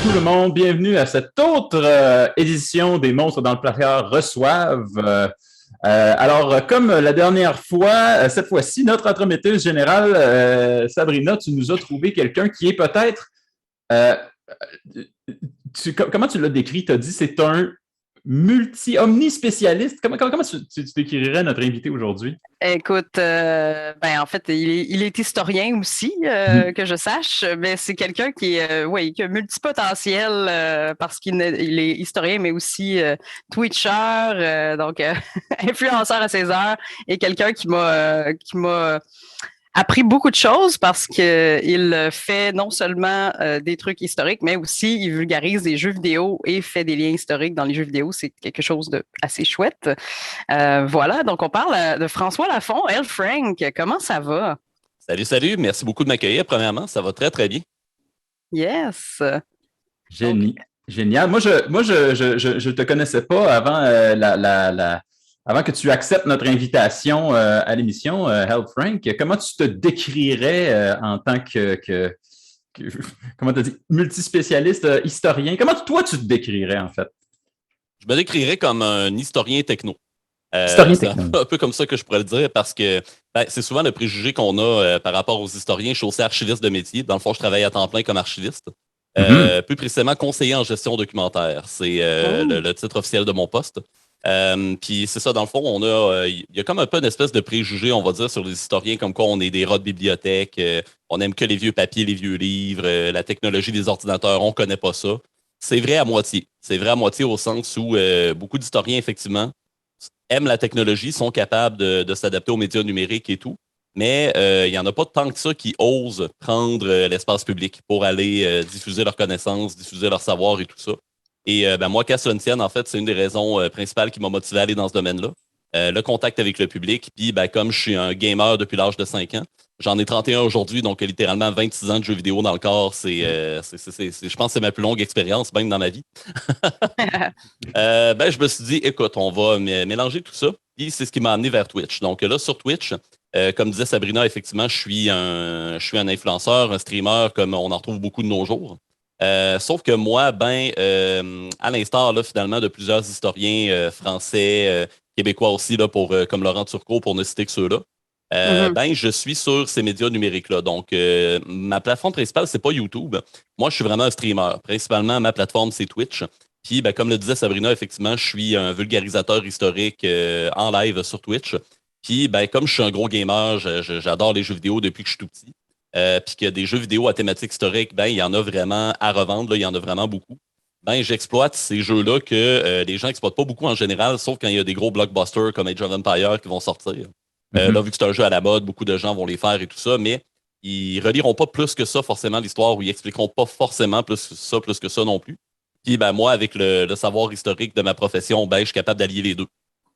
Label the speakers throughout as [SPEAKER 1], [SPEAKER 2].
[SPEAKER 1] tout le monde, bienvenue à cette autre édition des Monstres dans le placard reçoivent. Alors, comme la dernière fois, cette fois-ci, notre entremetteuse générale, Sabrina, tu nous as trouvé quelqu'un qui est peut-être... comment tu l'as décrit? Tu as dit c'est un omnispécialiste. Comment tu décrirais notre invité aujourd'hui?
[SPEAKER 2] Écoute, en fait, il est historien aussi, que je sache, mais c'est quelqu'un qui a multipotentiel parce qu'il est historien, mais aussi Twitcher, donc influenceur à ses heures, et quelqu'un qui m'a appris beaucoup de choses parce qu'il fait non seulement des trucs historiques, mais aussi il vulgarise des jeux vidéo et fait des liens historiques dans les jeux vidéo. C'est quelque chose de assez chouette. Voilà, donc on parle de François Lafont, Frank. Comment ça va?
[SPEAKER 3] Salut. Merci beaucoup de m'accueillir. Premièrement, ça va très, très bien.
[SPEAKER 2] Yes.
[SPEAKER 1] Génial. Moi, je te connaissais pas avant avant que tu acceptes notre invitation à l'émission, Frank. Comment tu te décrirais en tant que comment tu as dit, multispécialiste, historien? Comment toi, tu te décrirais, en fait?
[SPEAKER 3] Je me décrirais comme un historien techno.
[SPEAKER 1] C'est
[SPEAKER 3] un peu comme ça que je pourrais le dire parce que c'est souvent le préjugé qu'on a par rapport aux historiens. Je suis aussi archiviste de métier. Dans le fond, je travaille à temps plein comme archiviste. Plus précisément, conseiller en gestion documentaire. C'est le titre officiel de mon poste. Puis c'est ça, dans le fond, il y a comme un peu une espèce de préjugé, on va dire, sur les historiens, comme quoi on est des rats de bibliothèque, on aime que les vieux papiers, les vieux livres, la technologie des ordinateurs, on connaît pas ça. C'est vrai à moitié. C'est vrai à moitié au sens où beaucoup d'historiens, effectivement, aiment la technologie, sont capables de s'adapter aux médias numériques et tout. Mais il n'y en a pas tant que ça qui osent prendre l'espace public pour aller diffuser leurs connaissances, diffuser leur savoir et tout ça. Et moi, qu'à cela ne tienne, en fait, c'est une des raisons principales qui m'a motivé à aller dans ce domaine-là. Le contact avec le public. Puis, comme je suis un gamer depuis l'âge de 5 ans, j'en ai 31 aujourd'hui, donc littéralement 26 ans de jeux vidéo dans le corps. Je pense que c'est ma plus longue expérience, même dans ma vie. Je me suis dit, écoute, on va mélanger tout ça. Puis, c'est ce qui m'a amené vers Twitch. Donc là, sur Twitch, comme disait Sabrina, effectivement, je suis un influenceur, un streamer, comme on en retrouve beaucoup de nos jours. Sauf que moi, à l'instar là, finalement de plusieurs historiens français, québécois aussi, là, comme Laurent Turcot, pour ne citer que ceux-là, je suis sur ces médias numériques-là. Donc, ma plateforme principale, c'est pas YouTube. Moi, je suis vraiment un streamer. Principalement, ma plateforme, c'est Twitch. Puis, comme le disait Sabrina, effectivement, je suis un vulgarisateur historique en live sur Twitch. Puis, comme je suis un gros gamer, j'adore les jeux vidéo depuis que je suis tout petit. Puis qu'il y a des jeux vidéo à thématique historique, il y en a vraiment à revendre, là, il y en a vraiment beaucoup. J'exploite ces jeux-là que les gens n'exploitent pas beaucoup en général, sauf quand il y a des gros blockbusters comme Age of Empires qui vont sortir. Là, vu que c'est un jeu à la mode, beaucoup de gens vont les faire et tout ça, mais ils reliront pas plus que ça forcément l'histoire ou ils expliqueront pas forcément plus que ça non plus. Puis moi, avec le savoir historique de ma profession, je suis capable d'allier les deux.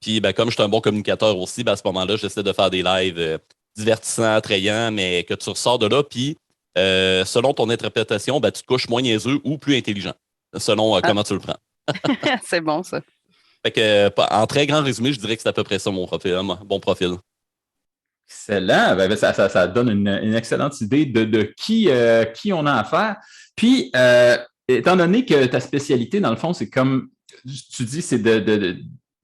[SPEAKER 3] Puis comme je suis un bon communicateur aussi, à ce moment-là, j'essaie de faire des lives divertissants, attrayants, mais que tu ressors de là, puis selon ton interprétation, tu te couches moins niaiseux ou plus intelligent, selon comment tu le prends.
[SPEAKER 2] C'est bon, ça.
[SPEAKER 3] Fait que, en très grand résumé, je dirais que c'est à peu près ça mon profil, bon profil.
[SPEAKER 1] Excellent. Ça donne une excellente idée de qui on a affaire. Puis, étant donné que ta spécialité, dans le fond, c'est comme tu dis, c'est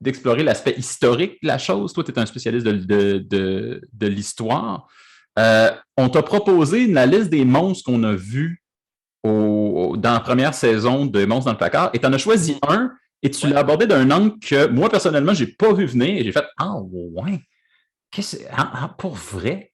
[SPEAKER 1] d'explorer l'aspect historique de la chose. Toi, tu es un spécialiste de l'histoire. On t'a proposé la liste des monstres qu'on a vus dans la première saison de Monstres dans le placard, et tu en as choisi un, et tu l'as abordé d'un angle que moi, personnellement, je n'ai pas vu venir, et j'ai fait « Ah, ouais! Pour vrai? »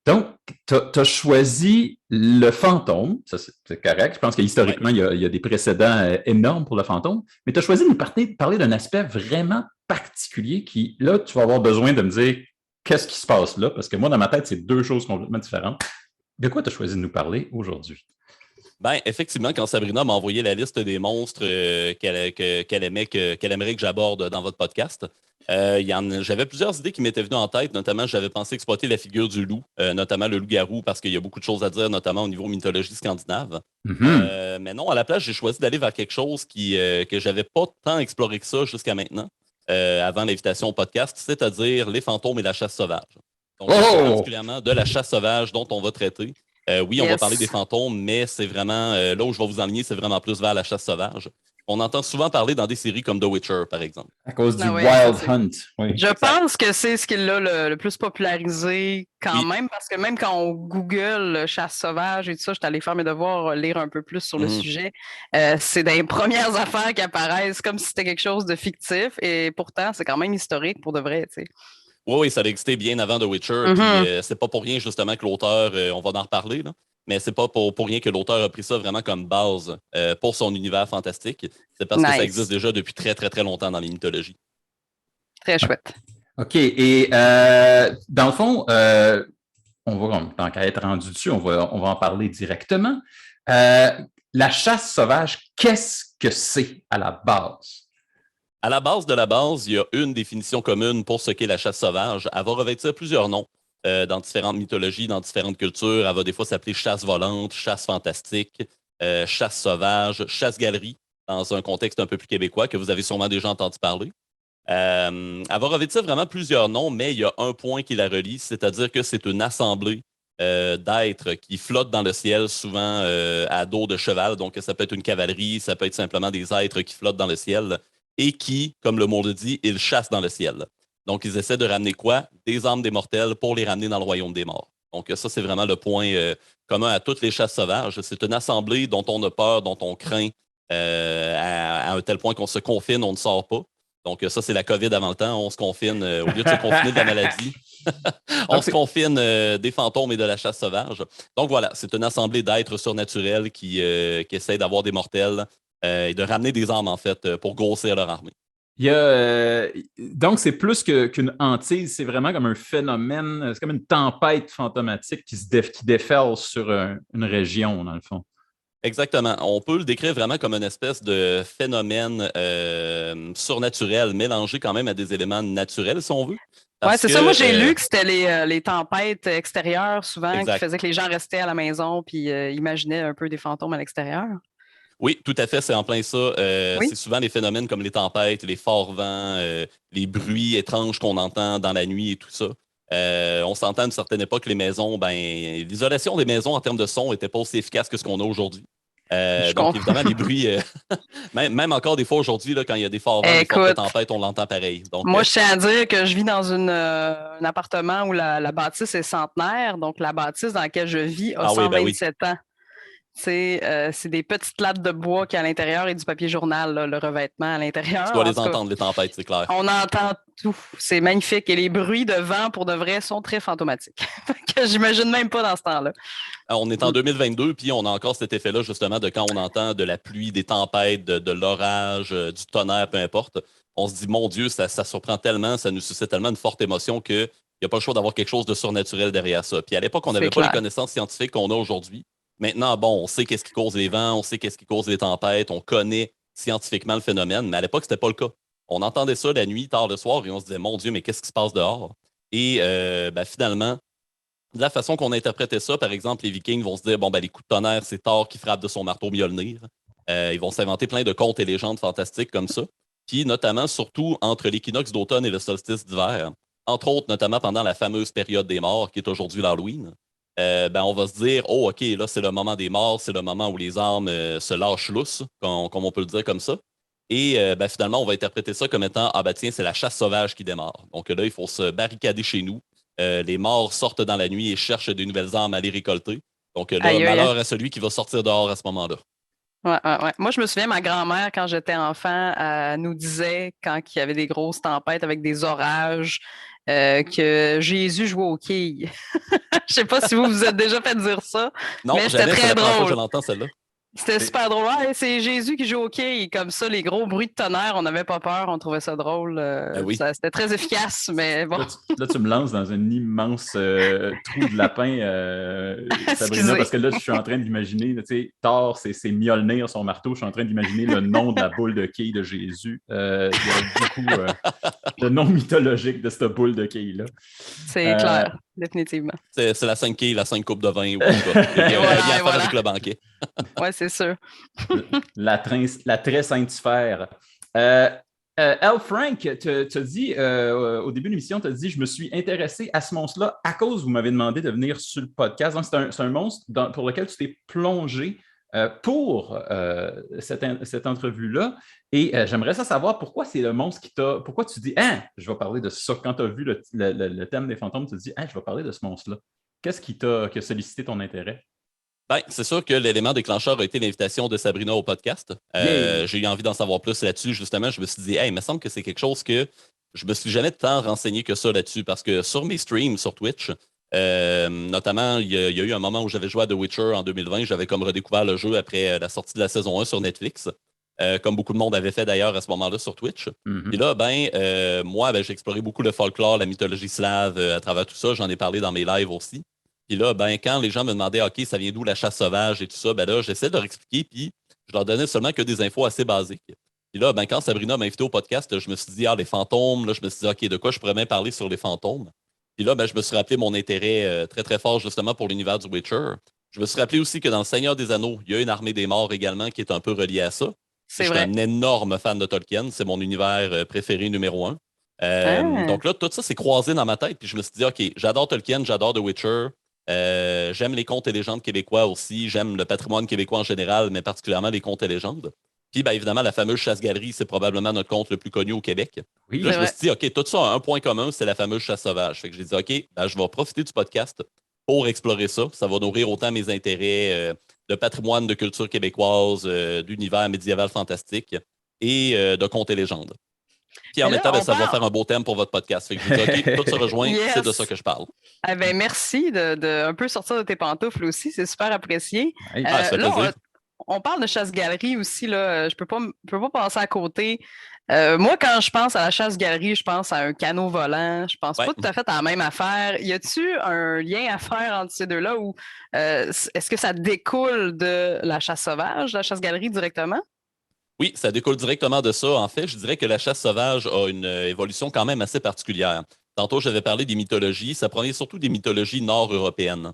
[SPEAKER 1] Donc, tu as choisi le fantôme, ça c'est correct, je pense qu'historiquement, il y a des précédents énormes pour le fantôme, mais tu as choisi de nous parler d'un aspect vraiment particulier qui, là, tu vas avoir besoin de me dire qu'est-ce qui se passe là, parce que moi, dans ma tête, c'est deux choses complètement différentes. De quoi tu as choisi de nous parler aujourd'hui?
[SPEAKER 3] Effectivement, quand Sabrina m'a envoyé la liste des monstres qu'elle aimerait que j'aborde dans votre podcast, j'avais plusieurs idées qui m'étaient venues en tête. Notamment, j'avais pensé exploiter la figure du loup, notamment le loup-garou, parce qu'il y a beaucoup de choses à dire, notamment au niveau mythologie scandinave. Mais non, à la place, j'ai choisi d'aller vers quelque chose que j'avais pas tant exploré que ça jusqu'à maintenant, avant l'invitation au podcast, c'est-à-dire les fantômes et la chasse sauvage. Donc, particulièrement de la chasse sauvage dont on va traiter. Oui, on va parler des fantômes, mais c'est vraiment, là où je vais vous emmener, c'est vraiment plus vers la chasse sauvage. On entend souvent parler dans des séries comme The Witcher, par exemple.
[SPEAKER 1] À cause du
[SPEAKER 2] ouais,
[SPEAKER 1] Wild Hunt. Oui.
[SPEAKER 2] Je pense que c'est ce qui l'a le plus popularisé quand même, parce que même quand on Google chasse sauvage et tout ça, je suis allée faire mes devoirs, lire un peu plus sur le sujet. C'est des premières affaires qui apparaissent comme si c'était quelque chose de fictif, et pourtant, c'est quand même historique pour de vrai, tu sais.
[SPEAKER 3] Oui, ça a existé bien avant The Witcher, puis c'est pas pour rien justement que l'auteur, on va en reparler, là, mais c'est pas pour rien que l'auteur a pris ça vraiment comme base pour son univers fantastique. C'est parce que ça existe déjà depuis très, très, très longtemps dans les mythologies.
[SPEAKER 2] Très chouette.
[SPEAKER 1] OK. Et dans le fond, on va, tant qu'à être rendu dessus, on va en parler directement. La chasse sauvage, qu'est-ce que c'est à la base?
[SPEAKER 3] À la base de la base, il y a une définition commune pour ce qu'est la chasse sauvage. Elle va revêtir plusieurs noms dans différentes mythologies, dans différentes cultures. Elle va des fois s'appeler chasse volante, chasse fantastique, chasse sauvage, chasse-galerie, dans un contexte un peu plus québécois que vous avez sûrement déjà entendu parler. Elle va revêtir vraiment plusieurs noms, mais il y a un point qui la relie, c'est-à-dire que c'est une assemblée d'êtres qui flottent dans le ciel, souvent à dos de cheval. Donc, ça peut être une cavalerie, ça peut être simplement des êtres qui flottent dans le ciel et qui, comme le mot le dit, ils chassent dans le ciel. Donc, ils essaient de ramener quoi? Des âmes des mortels pour les ramener dans le royaume des morts. Donc, ça, c'est vraiment le point commun à toutes les chasses sauvages. C'est une assemblée dont on a peur, dont on craint à un tel point qu'on se confine, on ne sort pas. Donc, ça, c'est la COVID avant le temps. On se confine, au lieu de se confiner de la maladie, on se confine des fantômes et de la chasse sauvage. Donc, voilà, c'est une assemblée d'êtres surnaturels qui essayent d'avoir des mortels et de ramener des âmes, en fait, pour grossir leur armée.
[SPEAKER 1] Il y a, donc, c'est plus qu'une hantise, c'est vraiment comme un phénomène, c'est comme une tempête fantomatique qui déferle sur une région, dans le fond.
[SPEAKER 3] Exactement. On peut le décrire vraiment comme une espèce de phénomène surnaturel mélangé quand même à des éléments naturels, si on veut.
[SPEAKER 2] Oui, c'est ça. Moi, j'ai lu que c'était les tempêtes extérieures, souvent, qui faisaient que les gens restaient à la maison puis imaginaient un peu des fantômes à l'extérieur.
[SPEAKER 3] Oui, tout à fait, c'est en plein ça. Oui? C'est souvent des phénomènes comme les tempêtes, les forts vents, les bruits étranges qu'on entend dans la nuit et tout ça. On s'entend à une certaine époque, les maisons, l'isolation des maisons en termes de son n'était pas aussi efficace que ce qu'on a aujourd'hui. Donc, évidemment, les bruits, même encore des fois aujourd'hui, quand il y a des forts vents, des fortes tempêtes, on l'entend pareil. Donc,
[SPEAKER 2] moi, je tiens à dire que je vis dans un appartement où la bâtisse est centenaire. Donc, la bâtisse dans laquelle je vis a 127 ans. C'est des petites lattes de bois qui à l'intérieur et du papier journal, là, le revêtement à l'intérieur.
[SPEAKER 3] Tu dois les entendre, les tempêtes, c'est clair.
[SPEAKER 2] On entend tout. C'est magnifique. Et les bruits de vent, pour de vrai, sont très fantomatiques. Que j'imagine même pas dans ce temps-là.
[SPEAKER 3] Alors, on est en 2022, puis on a encore cet effet-là, justement, de quand on entend de la pluie, des tempêtes, de l'orage, du tonnerre, peu importe. On se dit, mon Dieu, ça surprend tellement, ça nous suscite tellement une forte émotion qu'il n'y a pas le choix d'avoir quelque chose de surnaturel derrière ça. Puis à l'époque, on n'avait pas les connaissances scientifiques qu'on a aujourd'hui. Maintenant, bon, on sait qu'est-ce qui cause les vents, on sait qu'est-ce qui cause les tempêtes, on connaît scientifiquement le phénomène, mais à l'époque, c'était pas le cas. On entendait ça la nuit, tard le soir, et on se disait, mon Dieu, mais qu'est-ce qui se passe dehors? Et finalement, de la façon qu'on interprétait ça, par exemple, les Vikings vont se dire, les coups de tonnerre, c'est Thor qui frappe de son marteau Mjolnir. Ils vont s'inventer plein de contes et légendes fantastiques comme ça. Puis notamment, surtout, entre l'équinoxe d'automne et le solstice d'hiver, entre autres, notamment pendant la fameuse période des morts, qui est aujourd'hui l'Halloween, on va se dire, oh, OK, là, c'est le moment des morts, c'est le moment où les âmes se lâchent lousse, comme on peut le dire comme ça. Et finalement, on va interpréter ça comme étant, tiens, c'est la chasse sauvage qui démarre. Donc là, il faut se barricader chez nous. Les morts sortent dans la nuit et cherchent des nouvelles âmes à les récolter. Donc là, malheur à celui qui va sortir dehors à ce moment-là.
[SPEAKER 2] Ouais. Moi, je me souviens, ma grand-mère, quand j'étais enfant, nous disait, quand il y avait des grosses tempêtes avec des orages, que Jésus jouait aux quilles. Je sais pas si vous êtes déjà fait dire ça,
[SPEAKER 3] non,
[SPEAKER 2] mais c'était très drôle.
[SPEAKER 3] Je l'entends, celle-là.
[SPEAKER 2] C'était super drôle. Ouais, c'est Jésus qui joue au quilles. Comme ça, les gros bruits de tonnerre, on n'avait pas peur, on trouvait ça drôle.
[SPEAKER 3] Oui.
[SPEAKER 2] C'était très efficace, mais bon.
[SPEAKER 1] Là, tu me lances dans un immense trou de lapin, Sabrina, parce que là, je suis en train d'imaginer, tu sais, Thor, c'est Mjolnir, son marteau. Je suis en train d'imaginer le nom de la boule de quilles de Jésus. Il y a beaucoup de noms mythologiques de cette boule de quilles-là.
[SPEAKER 2] C'est clair, définitivement.
[SPEAKER 3] C'est la 5 quilles, la 5 coupes de vin. Ou il y a rien à faire avec le banquet.
[SPEAKER 2] Oui, c'est sûr.
[SPEAKER 1] la très sainte sphère. L. Frank, tu as dit, au début de l'émission, tu as dit, je me suis intéressé à ce monstre-là à cause, vous m'avez demandé de venir sur le podcast. Donc, c'est un monstre pour lequel tu t'es plongé pour cette entrevue-là. Et j'aimerais savoir pourquoi c'est le monstre qui t'a. Pourquoi tu dis, hein, je vais parler de ça. Quand tu as vu le thème des fantômes, tu te dis, hein, je vais parler de ce monstre-là. Qu'est-ce qui a sollicité ton intérêt?
[SPEAKER 3] Ben, c'est sûr que l'élément déclencheur a été l'invitation de Sabrina au podcast.
[SPEAKER 1] Yeah.
[SPEAKER 3] J'ai eu envie d'en savoir plus là-dessus. Justement, je me suis dit, hey, il me semble que c'est quelque chose que je me suis jamais tant renseigné que ça là-dessus parce que sur mes streams sur Twitch, notamment, il y a eu un moment où j'avais joué à The Witcher en 2020. J'avais comme redécouvert le jeu après la sortie de la saison 1 sur Netflix, comme beaucoup de monde avait fait d'ailleurs à ce moment-là sur Twitch.
[SPEAKER 1] Mm-hmm.
[SPEAKER 3] Puis là, moi, j'ai exploré beaucoup le folklore, la mythologie slave à travers tout ça. J'en ai parlé dans mes lives aussi. Puis là, quand les gens me demandaient, OK, ça vient d'où la chasse sauvage et tout ça, là, j'essaie de leur expliquer, puis je leur donnais seulement que des infos assez basiques. Puis là, quand Sabrina m'a invité au podcast, je me suis dit, les fantômes, là, je me suis dit, OK, de quoi je pourrais même parler sur les fantômes? Puis là, je me suis rappelé mon intérêt très, très fort, justement, pour l'univers du Witcher. Je me suis rappelé aussi que dans Le Seigneur des Anneaux, il y a une armée des morts également qui est un peu reliée à ça.
[SPEAKER 2] C'est
[SPEAKER 3] je
[SPEAKER 2] vrai.
[SPEAKER 3] suis un énorme fan de Tolkien. C'est mon univers préféré numéro 1. Donc là, tout ça s'est croisé dans ma tête, puis je me suis dit, OK, j'adore Tolkien, j'adore The Witcher. J'aime les contes et légendes québécois aussi. J'aime le patrimoine québécois en général, mais particulièrement les contes et légendes. Puis, évidemment, la fameuse chasse-galerie, c'est probablement notre conte le plus connu au Québec.
[SPEAKER 1] Oui,
[SPEAKER 3] là, je me suis dit, OK, tout ça a un point commun, c'est la fameuse chasse sauvage. Fait que j'ai dit, OK, je vais profiter du podcast pour explorer ça. Ça va nourrir autant mes intérêts de patrimoine, de culture québécoise, d'univers médiéval fantastique et de contes et légendes. Puis en même temps, ça va faire un beau thème pour votre podcast. Fait que je vous dis, OK, tout se rejoint, c'est de ça que je parle.
[SPEAKER 2] Merci de un peu sortir de tes pantoufles aussi, c'est super apprécié.
[SPEAKER 3] Ça fait plaisir.
[SPEAKER 2] On parle de chasse-galerie aussi, là. Je peux pas passer à côté. Moi, quand je pense à la chasse-galerie, je pense à un canot volant. Je pense pas tout à fait à la même affaire. Y a-tu un lien à faire entre ces deux-là ou est-ce que ça découle de la chasse sauvage, la chasse-galerie directement?
[SPEAKER 3] Oui, ça découle directement de ça. En fait, je dirais que la chasse sauvage a une évolution quand même assez particulière. Tantôt, j'avais parlé des mythologies. Ça provient surtout des mythologies nord-européennes,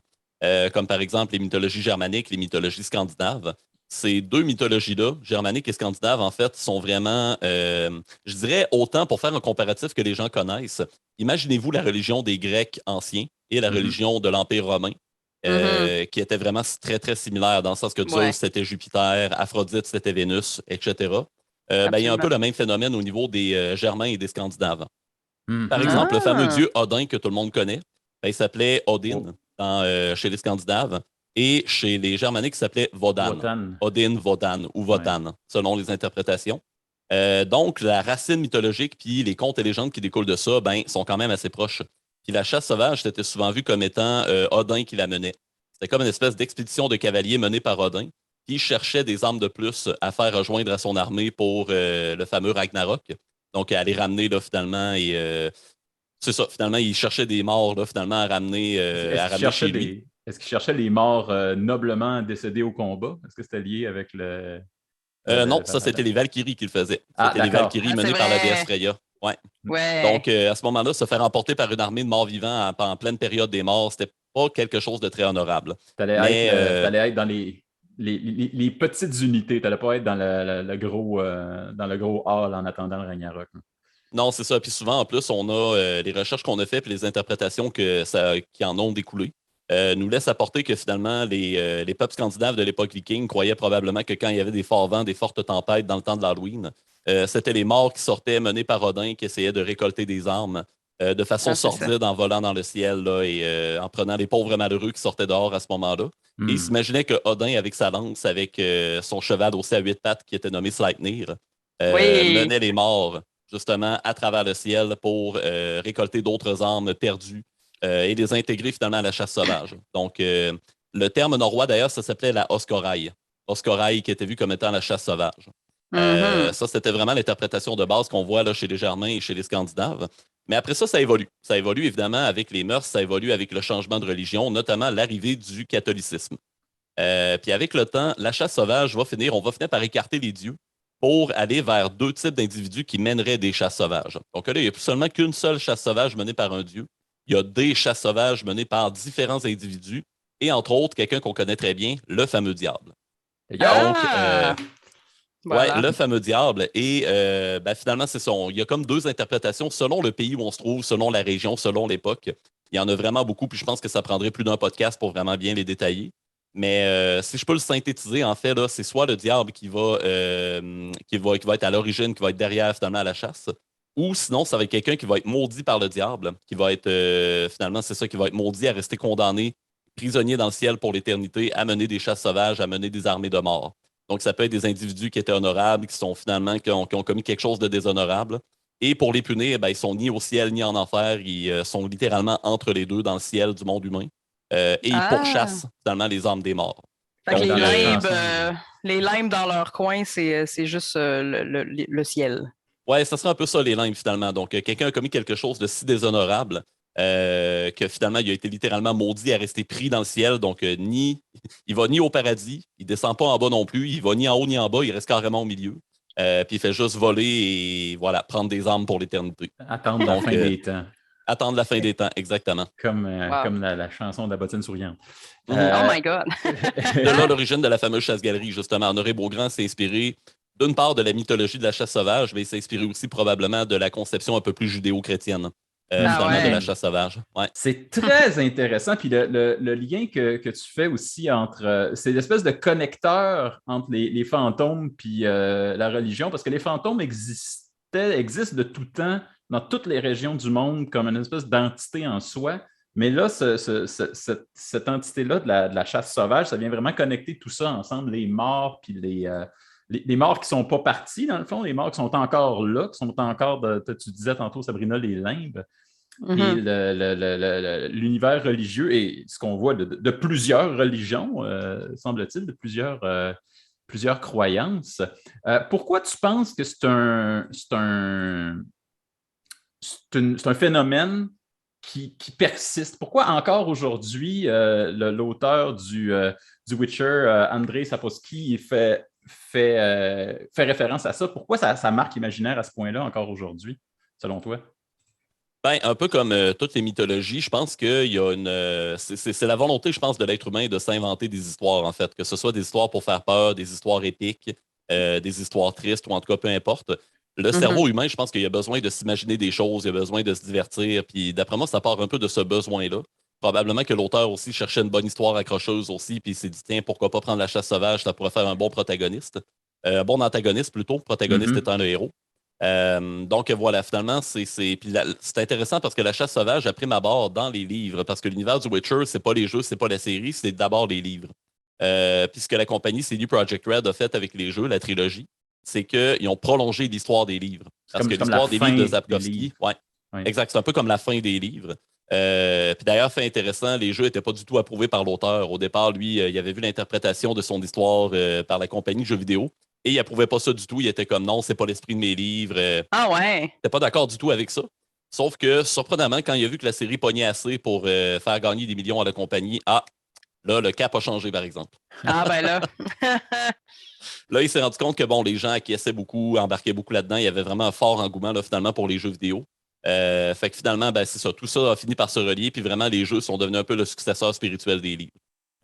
[SPEAKER 3] comme par exemple les mythologies germaniques, les mythologies scandinaves. Ces deux mythologies-là, germaniques et scandinaves, en fait, sont vraiment, je dirais, autant pour faire un comparatif que les gens connaissent. Imaginez-vous la religion des Grecs anciens et la religion de l'Empire romain. Qui étaient vraiment très, très similaires dans le sens que Zeus, c'était Jupiter, Aphrodite, c'était Vénus, etc. Il y a un peu le même phénomène au niveau des Germains et des Scandinaves. Par exemple, le fameux dieu Odin que tout le monde connaît, il s'appelait Odin chez les Scandinaves et chez les Germaniques, il s'appelait Wodan. Odin, Wodan ou Wotan, selon les interprétations. Donc, la racine mythologique puis les contes et légendes qui découlent de ça sont quand même assez proches. Puis la chasse sauvage, c'était souvent vu comme étant Odin qui la menait. C'était comme une espèce d'expédition de cavaliers menée par Odin qui cherchait des armes de plus à faire rejoindre à son armée pour le fameux Ragnarok. Donc, à les ramener là, finalement. Et c'est ça, finalement, il cherchait des morts là, finalement à ramener, chez lui.
[SPEAKER 1] Est-ce qu'il cherchait les morts noblement décédés au combat? Est-ce que c'était lié avec le...
[SPEAKER 3] non, ça, c'était les Valkyries qui le faisaient. C'était les Valkyries menées par la déesse Freya. Ouais. Donc, à ce moment-là, se faire emporter par une armée de morts vivants en pleine période des morts, c'était pas quelque chose de très honorable.
[SPEAKER 1] T'allais être dans les petites unités. T'allais pas être dans le gros hall en attendant le Ragnarok.
[SPEAKER 3] Non, c'est ça. Puis souvent, en plus, on a les recherches qu'on a faites et les interprétations qui en ont découlé nous laissent apporter que finalement, les peuples scandinaves de l'époque viking croyaient probablement que quand il y avait des forts vents, des fortes tempêtes dans le temps de l'Halloween, c'était les morts qui sortaient menés par Odin qui essayaient de récolter des armes de façon sordide en volant dans le ciel là, et en prenant les pauvres malheureux qui sortaient dehors à ce moment-là. Et ils s'imaginaient que Odin, avec sa lance, avec son cheval aussi à 8 pattes qui était nommé Sleipnir, menait les morts justement à travers le ciel pour récolter d'autres armes perdues et les intégrer finalement à la chasse sauvage. Donc, le terme norrois, d'ailleurs, ça s'appelait la Oskorai. Oskorai qui était vu comme étant la chasse sauvage. Ça, c'était vraiment l'interprétation de base qu'on voit là, chez les Germains et chez les Scandinaves. Mais après ça, ça évolue. Ça évolue évidemment avec les mœurs, ça évolue avec le changement de religion, notamment l'arrivée du catholicisme. Puis avec le temps, la chasse sauvage on va finir par écarter les dieux pour aller vers deux types d'individus qui mèneraient des chasses sauvages. Donc là, il n'y a plus seulement qu'une seule chasse sauvage menée par un dieu. Il y a des chasses sauvages menées par différents individus et entre autres, quelqu'un qu'on connaît très bien, le fameux diable.
[SPEAKER 1] Donc,
[SPEAKER 2] Voilà.
[SPEAKER 3] Ouais, le fameux diable. Et finalement, c'est ça. Il y a comme deux interprétations selon le pays où on se trouve, selon la région, selon l'époque. Il y en a vraiment beaucoup, puis je pense que ça prendrait plus d'un podcast pour vraiment bien les détailler. Mais si je peux le synthétiser, en fait, là, c'est soit le diable qui va être à l'origine, qui va être derrière finalement à la chasse, ou sinon, ça va être quelqu'un qui va être maudit par le diable, qui va être finalement, c'est ça, qui va être maudit à rester condamné, prisonnier dans le ciel pour l'éternité, à mener des chasses sauvages, à mener des armées de mort. Donc, ça peut être des individus qui étaient honorables, qui ont commis quelque chose de déshonorable. Et pour les punir, ben, ils sont ni au ciel ni en enfer. Ils sont littéralement entre les deux dans le ciel du monde humain. Et ils
[SPEAKER 2] Ah!
[SPEAKER 3] pourchassent finalement les âmes des morts.
[SPEAKER 2] Fait que
[SPEAKER 3] Donc,
[SPEAKER 2] les limbes dans leur coin, c'est juste le ciel.
[SPEAKER 3] ouais, ça serait un peu ça, les limbes, finalement. Donc, quelqu'un a commis quelque chose de si déshonorable que finalement, il a été littéralement maudit à rester pris dans le ciel. Donc, il va ni au paradis, il descend pas en bas non plus, il va ni en haut ni en bas, il reste carrément au milieu. Puis il fait juste voler et voilà, prendre des armes pour l'éternité.
[SPEAKER 1] Attendre la fin des temps.
[SPEAKER 3] Attendre la fin des temps, exactement.
[SPEAKER 1] Comme
[SPEAKER 2] Wow.
[SPEAKER 1] la chanson de la bottine souriante.
[SPEAKER 2] Oh my God!
[SPEAKER 3] De là, l'origine de la fameuse chasse-galerie, justement. Honoré Beaugrand s'est inspiré d'une part de la mythologie de la chasse sauvage, mais il s'est inspiré aussi probablement de la conception un peu plus judéo-chrétienne, finalement, de la chasse sauvage. Ouais.
[SPEAKER 1] C'est très intéressant. Puis le lien que tu fais aussi entre. C'est l'espèce de connecteur entre les fantômes puis la religion, parce que les fantômes existent de tout temps dans toutes les régions du monde comme une espèce d'entité en soi. Mais là, cette entité-là de la chasse sauvage, ça vient vraiment connecter tout ça ensemble, les morts puis les morts qui ne sont pas partis, dans le fond, les morts qui sont encore là, qui sont encore, tu disais tantôt, Sabrina, les limbes. Puis l'univers religieux et ce qu'on voit de plusieurs religions, semble-t-il, de plusieurs croyances. Pourquoi tu penses que c'est un phénomène qui persiste? Pourquoi encore aujourd'hui, l'auteur du Witcher, Andrzej Sapkowski, fait référence à ça? Pourquoi ça marque l'imaginaire à ce point-là encore aujourd'hui, selon toi?
[SPEAKER 3] Ben, un peu comme toutes les mythologies, je pense qu'il y a c'est la volonté, je pense, de l'être humain de s'inventer des histoires, en fait. Que ce soit des histoires pour faire peur, des histoires épiques, des histoires tristes, ou en tout cas, peu importe. Le cerveau humain, je pense qu'il a besoin de s'imaginer des choses, il a besoin de se divertir. Puis d'après moi, ça part un peu de ce besoin-là. Probablement que l'auteur aussi cherchait une bonne histoire accrocheuse aussi, puis il s'est dit, tiens, pourquoi pas prendre la chasse sauvage, ça pourrait faire un bon protagoniste. Un bon antagoniste plutôt, protagoniste étant le héros. Donc voilà, finalement, c'est intéressant parce que la chasse sauvage a pris ma barre dans les livres, parce que l'univers du Witcher, c'est pas les jeux, c'est pas la série, c'est d'abord les livres. Puis ce que la compagnie CD Projekt Red a fait avec les jeux, la trilogie, c'est qu'ils ont prolongé l'histoire des livres. Parce que l'histoire des livres de Sapkowski, ouais, exact, c'est un peu comme la fin des livres. Puis d'ailleurs, fait intéressant, les jeux n'étaient pas du tout approuvés par l'auteur. Au départ, lui, il avait vu l'interprétation de son histoire par la compagnie de jeux vidéo. Et il n'approuvait pas ça du tout. Il était comme non, c'est pas l'esprit de mes livres.
[SPEAKER 2] Ah ouais?
[SPEAKER 3] Il n'était pas d'accord du tout avec ça. Sauf que, surprenamment, quand il a vu que la série pognait assez pour faire gagner des millions à la compagnie, là, le cap a changé, par exemple.
[SPEAKER 2] Ah ben là.
[SPEAKER 3] Là, il s'est rendu compte que bon, les gens acquiesçaient beaucoup, embarquaient beaucoup là-dedans. Il y avait vraiment un fort engouement là, finalement pour les jeux vidéo. Fait que finalement, ben, c'est ça. Tout ça a fini par se relier, puis vraiment, les jeux sont devenus un peu le successeur spirituel des livres.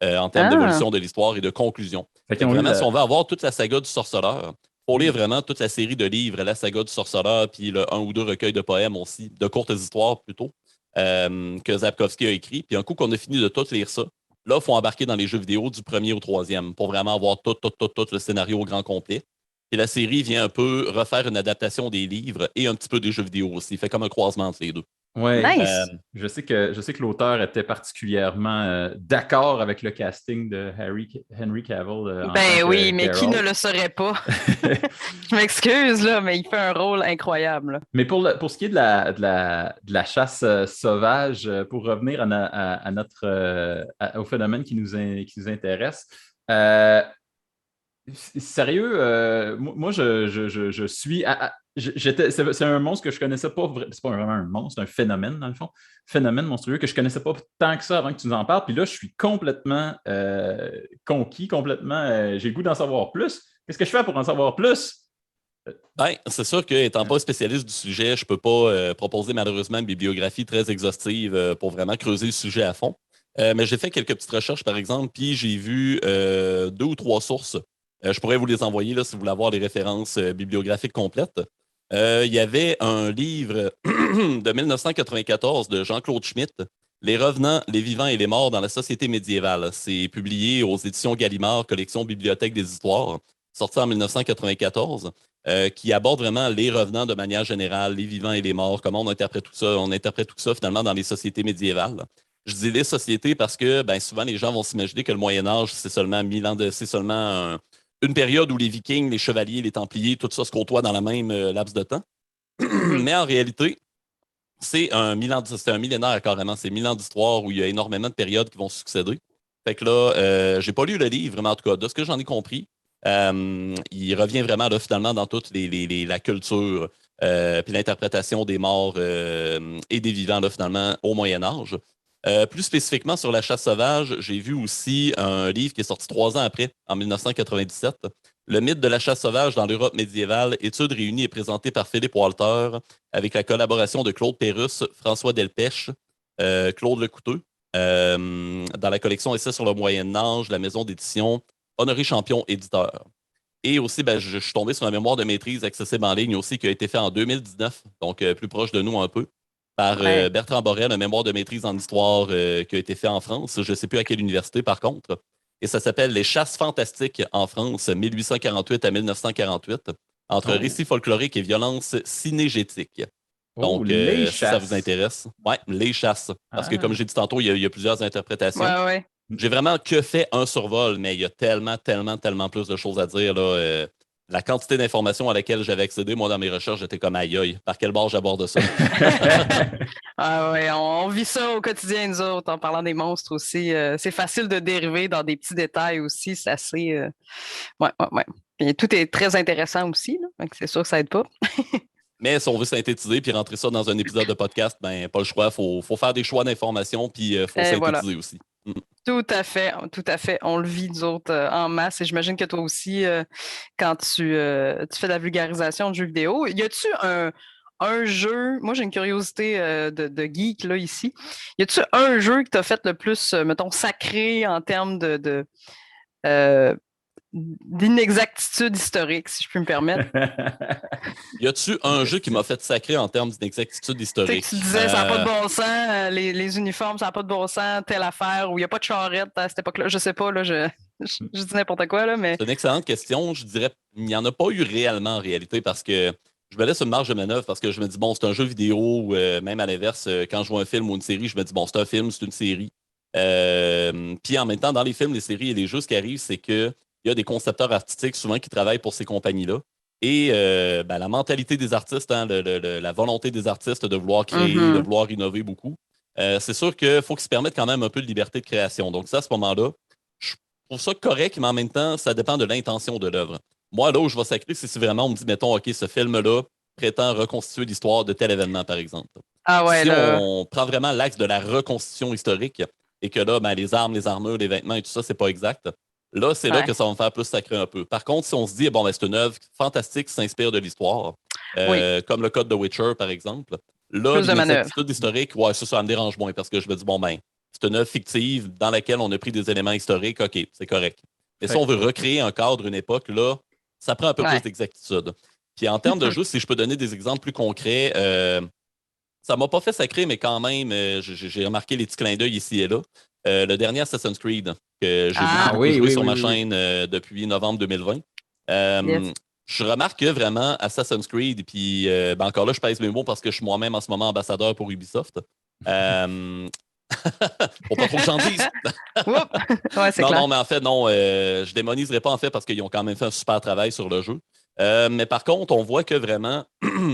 [SPEAKER 3] En termes d'évolution de l'histoire et de conclusion. Fait vraiment, si on veut avoir toute la saga du sorceleur, pour lire vraiment toute la série de livres, la saga du sorceleur, puis un ou deux recueils de poèmes aussi, de courtes histoires plutôt, que Sapkowski a écrit. Puis un coup qu'on a fini de tout lire ça, là, il faut embarquer dans les jeux vidéo du premier au troisième pour vraiment avoir tout le scénario au grand complet. Et la série vient un peu refaire une adaptation des livres et un petit peu des jeux vidéo aussi. Fait comme un croisement entre les deux.
[SPEAKER 1] Oui,
[SPEAKER 2] nice.
[SPEAKER 1] Je sais que l'auteur était particulièrement d'accord avec le casting de Henry Cavill.
[SPEAKER 2] Ben oui, mais qui ne le saurait pas? Je m'excuse, là, mais il fait un rôle incroyable. Là.
[SPEAKER 1] Mais pour ce qui est de la chasse sauvage, pour revenir à au phénomène qui nous intéresse, sérieux, moi, je suis. C'est un monstre que je connaissais pas. C'est pas vraiment un monstre, c'est un phénomène, dans le fond. Phénomène monstrueux que je connaissais pas tant que ça avant que tu nous en parles. Puis là, je suis complètement conquis, complètement. J'ai le goût d'en savoir plus. Qu'est-ce que je fais pour en savoir plus?
[SPEAKER 3] Ben, c'est sûr qu'étant pas spécialiste du sujet, je peux pas proposer malheureusement une bibliographie très exhaustive pour vraiment creuser le sujet à fond. Mais j'ai fait quelques petites recherches, par exemple, puis j'ai vu 2 ou 3 sources Je pourrais vous les envoyer là, si vous voulez avoir les références bibliographiques complètes. Il y avait un livre de 1994 de Jean-Claude Schmitt, Les revenants, les vivants et les morts dans la société médiévale. C'est publié aux éditions Gallimard, collection Bibliothèque des histoires, sorti en 1994, qui aborde vraiment les revenants de manière générale, les vivants et les morts, comment on interprète tout ça. On interprète tout ça finalement dans les sociétés médiévales. Je dis les sociétés parce que ben, souvent les gens vont s'imaginer que le Moyen Âge, c'est seulement 1000 ans c'est seulement une période où les Vikings, les Chevaliers, les Templiers, tout ça se côtoie dans la même laps de temps. Mais en réalité, c'est un millénaire carrément. C'est 1000 ans d'histoire où il y a énormément de périodes qui vont succéder. Fait que là, j'ai pas lu le livre, mais en tout cas, de ce que j'en ai compris, il revient vraiment là, finalement dans toute la culture puis l'interprétation des morts et des vivants là, finalement au Moyen Âge. Plus spécifiquement sur la chasse sauvage, j'ai vu aussi un livre qui est sorti 3 ans après, en 1997. Le mythe de la chasse sauvage dans l'Europe médiévale, étude réunie et présentée par Philippe Walter, avec la collaboration de Claude Pérusse, François Delpech, Claude Lecouteux, dans la collection Essais sur le Moyen Âge, la maison d'édition Honoré Champion éditeur. Et aussi, ben, je suis tombé sur un mémoire de maîtrise accessible en ligne aussi qui a été fait en 2019, donc plus proche de nous un peu, par Bertrand Borel, un mémoire de maîtrise en histoire qui a été fait en France. Je ne sais plus à quelle université par contre. Et ça s'appelle Les chasses fantastiques en France, 1848 à 1948, entre récits folkloriques et violences cinégétiques. Donc, si ça vous intéresse, ouais, les chasses. Parce que comme j'ai dit tantôt, il y a plusieurs interprétations.
[SPEAKER 2] Ouais.
[SPEAKER 3] J'ai vraiment que fait un survol, mais il y a tellement plus de choses à dire. Là, la quantité d'informations à laquelle j'avais accédé, moi, dans mes recherches, j'étais comme aïe, par quel bord j'aborde ça?
[SPEAKER 2] Ah ouais, on vit ça au quotidien, nous autres, en parlant des monstres aussi. C'est facile de dériver dans des petits détails aussi. C'est assez. Ouais. Et tout est très intéressant aussi, là, donc c'est sûr que ça aide pas.
[SPEAKER 3] Mais si on veut synthétiser puis rentrer ça dans un épisode de podcast, ben pas le choix. Faut faire des choix d'informations puis il faut synthétiser aussi.
[SPEAKER 2] Tout à fait. On le vit, nous autres, en masse. Et j'imagine que toi aussi, quand tu fais de la vulgarisation de jeux vidéo, y a-tu un jeu, moi j'ai une curiosité de geek là ici, y a-tu un jeu qui t'a fait le plus, mettons, sacré en termes d'inexactitude historique, si je peux me permettre?
[SPEAKER 3] Y a-tu un jeu qui m'a fait sacré en termes d'inexactitude historique?
[SPEAKER 2] Tu disais, ça n'a pas de bon sens, les uniformes, ça n'a pas de bon sens, telle affaire, où il n'y a pas de charrette à cette époque-là. Je sais pas, là, je dis n'importe quoi, là, mais.
[SPEAKER 3] C'est une excellente question. Je dirais, il n'y en a pas eu réellement en réalité parce que je me laisse une marge de manœuvre parce que je me dis, bon, c'est un jeu vidéo ou même à l'inverse, quand je vois un film ou une série, je me dis, bon, c'est un film, c'est une série. Puis en même temps, dans les films, les séries et les jeux, ce qui arrive, c'est qu'il y a des concepteurs artistiques souvent qui travaillent pour ces compagnies-là. Et ben, la mentalité des artistes, hein, la volonté des artistes de vouloir créer, de vouloir innover beaucoup, c'est sûr qu'il faut qu'ils se permettent quand même un peu de liberté de création. Donc ça, à ce moment-là, je trouve ça correct, mais en même temps, ça dépend de l'intention de l'œuvre. Moi, là où je vais sacrer, c'est si vraiment on me dit, mettons, OK, ce film-là prétend reconstituer l'histoire de tel événement, par exemple.
[SPEAKER 2] Ah ouais,
[SPEAKER 3] si
[SPEAKER 2] là.
[SPEAKER 3] on prend vraiment l'axe de la reconstitution historique et que là, ben, les armes, les armures, les vêtements et tout ça, c'est pas exact, là, c'est là que ça va me faire plus sacré un peu. Par contre, si on se dit, bon, ben, c'est une œuvre fantastique qui s'inspire de l'histoire, comme le code de Witcher, par exemple, là, l'inexactitude historique, ouais, ça me dérange moins parce que je me dis, bon, ben, c'est une œuvre fictive dans laquelle on a pris des éléments historiques, OK, c'est correct. Mais si on veut recréer un cadre, une époque, là, ça prend un peu plus d'exactitude. Puis en termes de jeu, si je peux donner des exemples plus concrets, ça m'a pas fait sacrer, mais quand même, j'ai remarqué les petits clins d'œil ici et là. Le dernier Assassin's Creed, que j'ai vu jouer sur ma chaîne depuis novembre 2020. Je remarque que vraiment Assassin's Creed, puis ben encore là, je pèse mes mots parce que je suis moi-même en ce moment ambassadeur pour Ubisoft. Faut pas trop que j'en dise.
[SPEAKER 2] Ouais, c'est clair.
[SPEAKER 3] Non, mais en fait, non, je démoniserai pas en fait parce qu'ils ont quand même fait un super travail sur le jeu. Mais par contre, on voit que vraiment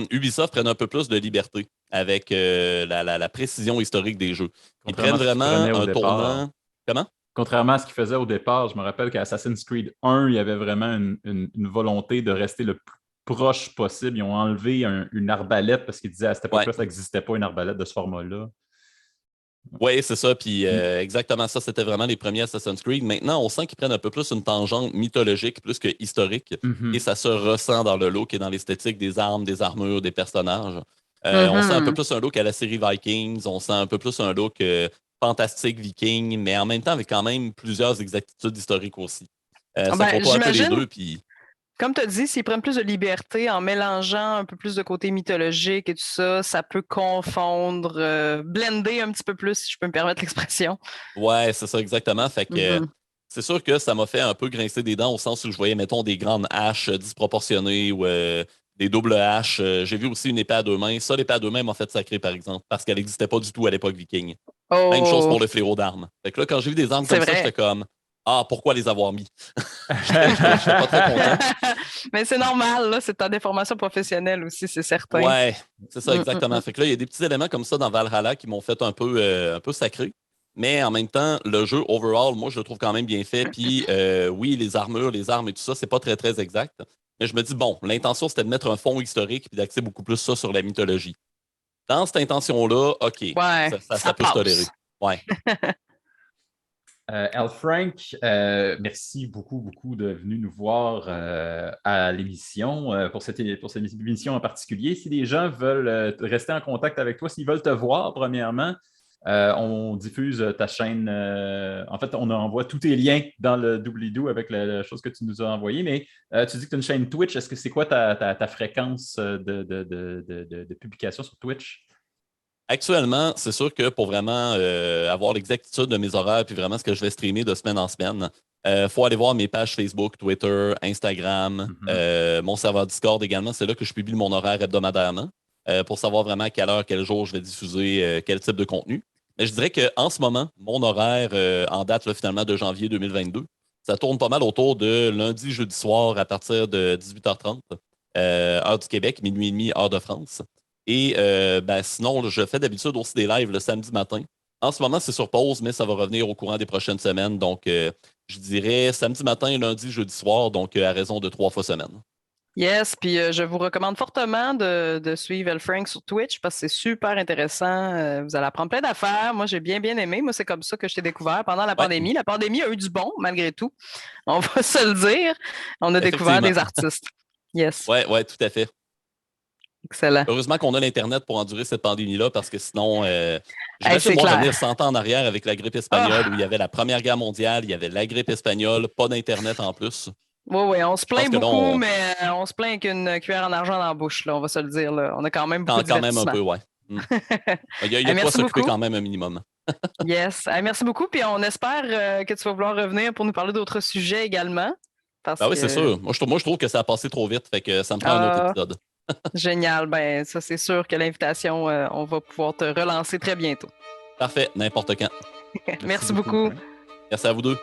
[SPEAKER 3] Ubisoft prenne un peu plus de liberté avec la précision historique des jeux. Ils prennent vraiment un tournant. Comment?
[SPEAKER 1] Contrairement à ce qu'ils faisaient au départ, je me rappelle qu'à Assassin's Creed 1, il y avait vraiment une volonté de rester le plus proche possible. Ils ont enlevé une arbalète parce qu'ils disaient à cette époque-là, ça n'existait pas une arbalète de ce format-là.
[SPEAKER 3] Oui, c'est ça. Puis exactement ça, c'était vraiment les premiers Assassin's Creed. Maintenant, on sent qu'ils prennent un peu plus une tangente mythologique plus que historique. Et ça se ressent dans le look et dans l'esthétique des armes, des armures, des personnages. On sent un peu plus un look à la série Vikings. On sent un peu plus un look fantastique viking, mais en même temps avec quand même plusieurs exactitudes historiques aussi. Ça côtoie un peu les
[SPEAKER 2] j'imagine,
[SPEAKER 3] deux, puis...
[SPEAKER 2] comme tu as dit, s'ils prennent plus de liberté en mélangeant un peu plus de côté mythologique et tout ça, ça peut confondre, blender un petit peu plus, si je peux me permettre l'expression.
[SPEAKER 3] Ouais, c'est ça, exactement. Fait que
[SPEAKER 2] Mhm.
[SPEAKER 3] c'est sûr que ça m'a fait un peu grincer des dents au sens où je voyais, mettons, des grandes haches disproportionnées ou des doubles haches. J'ai vu aussi une épée à deux mains. Ça, l'épée à deux mains m'a fait sacrer, par exemple, parce qu'elle n'existait pas du tout à l'époque viking. Même chose
[SPEAKER 2] Oh,
[SPEAKER 3] pour le fléau d'armes. Fait que là, quand j'ai vu des armes
[SPEAKER 2] c'est
[SPEAKER 3] comme ça,
[SPEAKER 2] vrai.
[SPEAKER 3] j'étais comme, ah, pourquoi les avoir mis? J'étais pas très content.
[SPEAKER 2] Mais c'est normal, là, c'est ta déformation professionnelle aussi, c'est certain.
[SPEAKER 3] Ouais, c'est ça,
[SPEAKER 2] Mm, mm,
[SPEAKER 3] exactement.
[SPEAKER 2] mm.
[SPEAKER 3] Fait que là, il y a des petits éléments comme ça dans Valhalla qui m'ont fait un peu sacré. Mais en même temps, le jeu, overall, moi, je le trouve quand même bien fait. Puis, oui, les armures, les armes et tout ça, c'est pas très, très exact. Mais je me dis, bon, l'intention, c'était de mettre un fond historique puis d'axer beaucoup plus ça sur la mythologie. Dans cette intention-là, OK,
[SPEAKER 2] Ouais,
[SPEAKER 3] ça
[SPEAKER 2] ça
[SPEAKER 3] peut se tolérer.
[SPEAKER 2] passe.
[SPEAKER 3] Ouais.
[SPEAKER 1] Al Frank, merci beaucoup, beaucoup de venir nous voir à l'émission pour cette émission en particulier. Si les gens veulent rester en contact avec toi, s'ils veulent te voir, premièrement, on diffuse ta chaîne. En fait, on envoie tous tes liens dans le doobly-doo avec la chose que tu nous as envoyée. Mais tu dis que tu as une chaîne Twitch. Est-ce que c'est quoi ta fréquence de publication sur Twitch?
[SPEAKER 3] Actuellement, c'est sûr que pour vraiment avoir l'exactitude de mes horaires puis vraiment ce que je vais streamer de semaine en semaine, faut aller voir mes pages Facebook, Twitter, Instagram,
[SPEAKER 1] Mhm.
[SPEAKER 3] mon serveur Discord également. C'est là que je publie mon horaire hebdomadairement pour savoir vraiment à quelle heure, quel jour je vais diffuser quel type de contenu. Mais je dirais qu'en ce moment, mon horaire en date là, finalement de janvier 2022, ça tourne pas mal autour de lundi, jeudi soir à partir de 18h30, heure du Québec, minuit et demi, heure de France. Et sinon, je fais d'habitude aussi des lives le samedi matin. En ce moment, c'est sur pause, mais ça va revenir au courant des prochaines semaines. Donc, je dirais samedi matin, lundi, jeudi soir, donc à raison de 3 fois semaine.
[SPEAKER 2] Yes, puis je vous recommande fortement de suivre El Frank sur Twitch parce que c'est super intéressant. Vous allez apprendre plein d'affaires. Moi, j'ai bien aimé. Moi, c'est comme ça que je t'ai découvert pendant la
[SPEAKER 3] Ouais,
[SPEAKER 2] pandémie. La pandémie a eu du bon, malgré tout. On va se le dire. On a découvert
[SPEAKER 3] effectivement.
[SPEAKER 2] des artistes. Yes,
[SPEAKER 3] Ouais, ouais, tout à fait.
[SPEAKER 2] excellent.
[SPEAKER 3] Heureusement qu'on a l'Internet pour endurer cette pandémie-là, parce que sinon,
[SPEAKER 2] Hey,
[SPEAKER 3] j'imagine
[SPEAKER 2] c'est
[SPEAKER 3] moi revenir
[SPEAKER 2] clair.
[SPEAKER 3] 100 ans en arrière avec la grippe espagnole, où il y
[SPEAKER 2] Ah,
[SPEAKER 3] avait la Première Guerre mondiale, il y avait la grippe espagnole, pas d'Internet en plus.
[SPEAKER 2] oui, oui, on se
[SPEAKER 3] Je pense
[SPEAKER 2] plaint
[SPEAKER 3] que là,
[SPEAKER 2] beaucoup,
[SPEAKER 3] on
[SPEAKER 2] mais on se plaint avec une cuillère en argent dans la bouche, là, on va se le dire. Là. On a quand même beaucoup de
[SPEAKER 3] quand même un
[SPEAKER 2] divertissement.
[SPEAKER 3] peu, ouais. Hmm. Il y
[SPEAKER 2] Hey,
[SPEAKER 3] a de quoi
[SPEAKER 2] merci
[SPEAKER 3] s'occuper
[SPEAKER 2] beaucoup.
[SPEAKER 3] quand même un minimum.
[SPEAKER 2] Yes. Hey, merci beaucoup. Puis on espère que tu vas vouloir revenir pour nous parler d'autres sujets également.
[SPEAKER 3] Ben
[SPEAKER 2] Parce
[SPEAKER 3] oui, c'est
[SPEAKER 2] que
[SPEAKER 3] sûr. Moi, je trouve que ça a passé trop vite, fait que ça me prend un autre
[SPEAKER 2] ah,
[SPEAKER 3] épisode.
[SPEAKER 2] génial. Ben, ça, c'est sûr que l'invitation, on va pouvoir te relancer très bientôt.
[SPEAKER 3] Parfait, n'importe quand.
[SPEAKER 1] Merci
[SPEAKER 2] Merci
[SPEAKER 1] beaucoup,
[SPEAKER 2] beaucoup.
[SPEAKER 1] Frank.
[SPEAKER 3] Merci à vous deux.